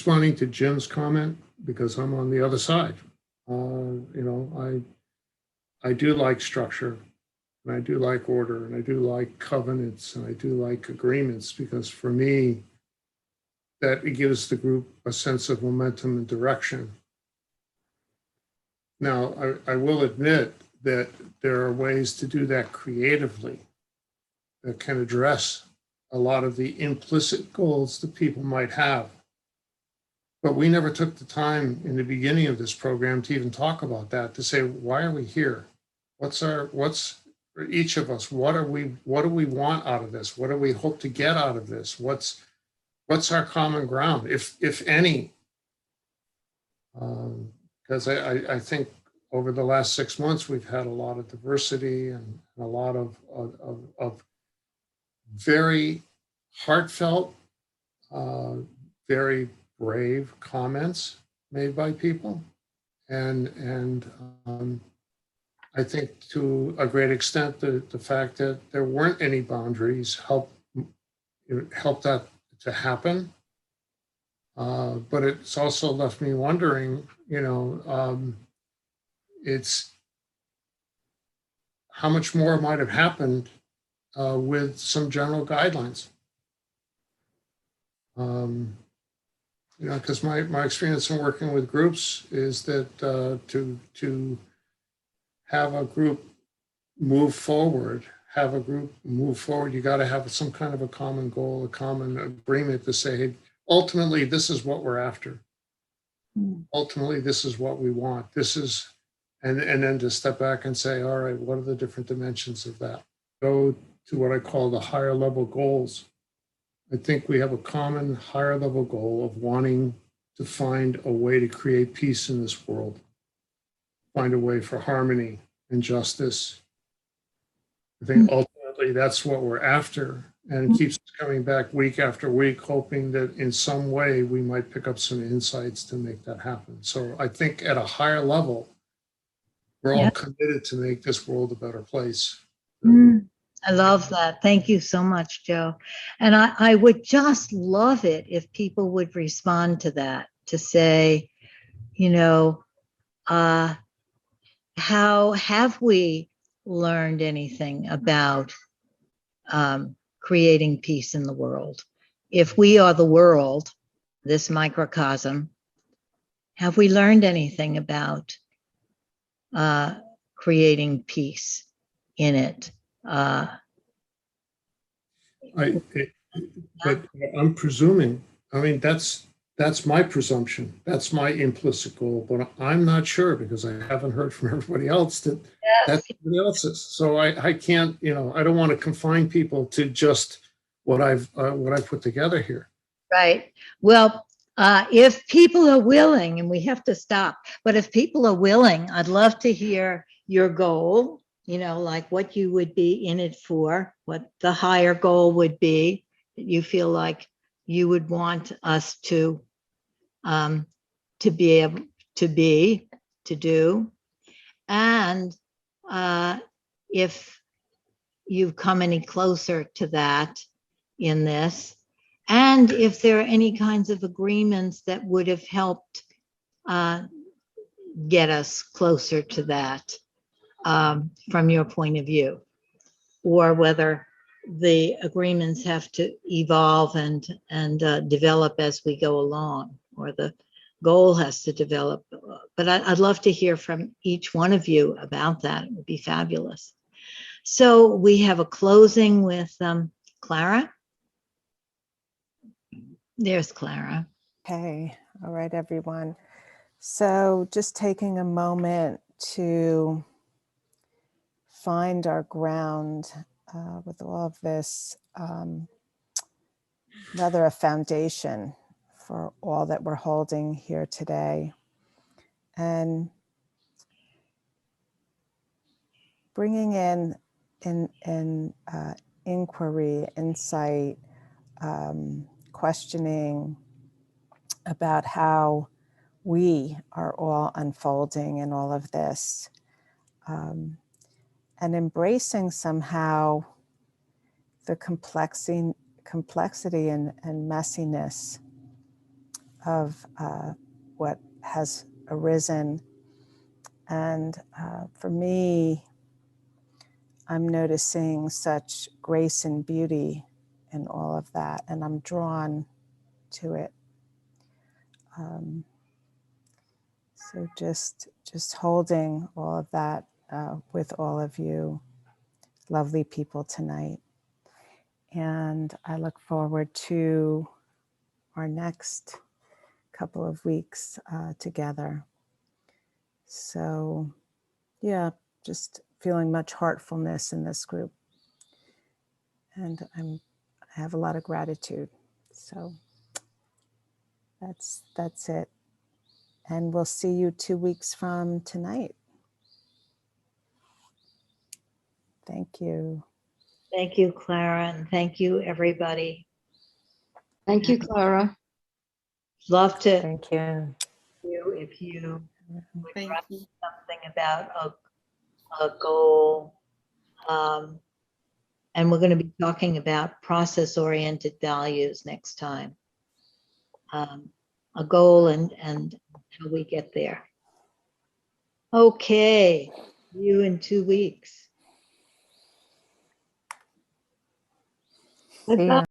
responding to Jim's comment because I'm on the other side. You know, I do like structure, and I do like order, and I do like covenants, and I do like agreements, because for me, that it gives the group a sense of momentum and direction. Now, I will admit that there are ways to do that creatively that can address a lot of the implicit goals that people might have. But we never took the time in the beginning of this program to even talk about that, to say, why are we here? What's for each of us, what do we want out of this? What do we hope to get out of this? What's our common ground, if any? Because I think over the last 6 months, we've had a lot of diversity and a lot of very heartfelt, very brave comments made by people. And I think to a great extent, the fact that there weren't any boundaries helped that to happen. But it's also left me wondering, you know, it's how much more might have happened with some general guidelines. You know, because my experience in working with groups is that to have a group move forward, you got to have some kind of a common goal, a common agreement to say, hey, ultimately, this is what we're after. Ultimately, this is what we want. This is, and then to step back and say, all right, what are the different dimensions of that? Go to what I call the higher level goals. I think we have a common higher level goal of wanting to find a way to create peace in this world, find a way for harmony and justice. I think ultimately that's what we're after, and it keeps coming back week after week, hoping that in some way we might pick up some insights to make that happen. So I think at a higher level, we're all committed to make this world a better place. I love that. Thank you so much, Joe. And I would just love it if people would respond to that, to say, you know, how have we learned anything about creating peace in the world? If we are the world, this microcosm, have we learned anything about creating peace in it? But I'm presuming, I mean, that's my presumption. That's my implicit goal, but I'm not sure because I haven't heard from everybody else that that's everybody else's. So I can't, you know, I don't want to confine people to just what I've put together here. Right. Well, if people are willing, and we have to stop, but if people are willing, I'd love to hear your goal, you know, like what you would be in it for, what the higher goal would be that you feel like you would want us to be able to do. And if you've come any closer to that in this, and if there are any kinds of agreements that would have helped get us closer to that from your point of view, or whether the agreements have to evolve and develop as we go along, or the goal has to develop. But I'd love to hear from each one of you about that. It would be fabulous. So we have a closing with Clara. There's Clara. Okay. All right, everyone. So just taking a moment to find our ground with all of this, rather a foundation for all that we're holding here today. And bringing in inquiry, insight, questioning about how we are all unfolding in all of this, and embracing somehow the complexity and messiness of what has arisen. And for me, I'm noticing such grace and beauty in all of that, and I'm drawn to it. So just holding all of that with all of you lovely people tonight. And I look forward to our next couple of weeks together. So yeah, just feeling much heartfulness in this group. And I have a lot of gratitude. So that's it. And we'll see you 2 weeks from tonight. Thank you. Thank you, Clara, and thank you, everybody. Thank you, Clara. Love to Thank you. hear if you would Thank write you. something about a goal. And we're going to be talking about process-oriented values next time. A goal and how we get there. Okay, see you in 2 weeks. See ya.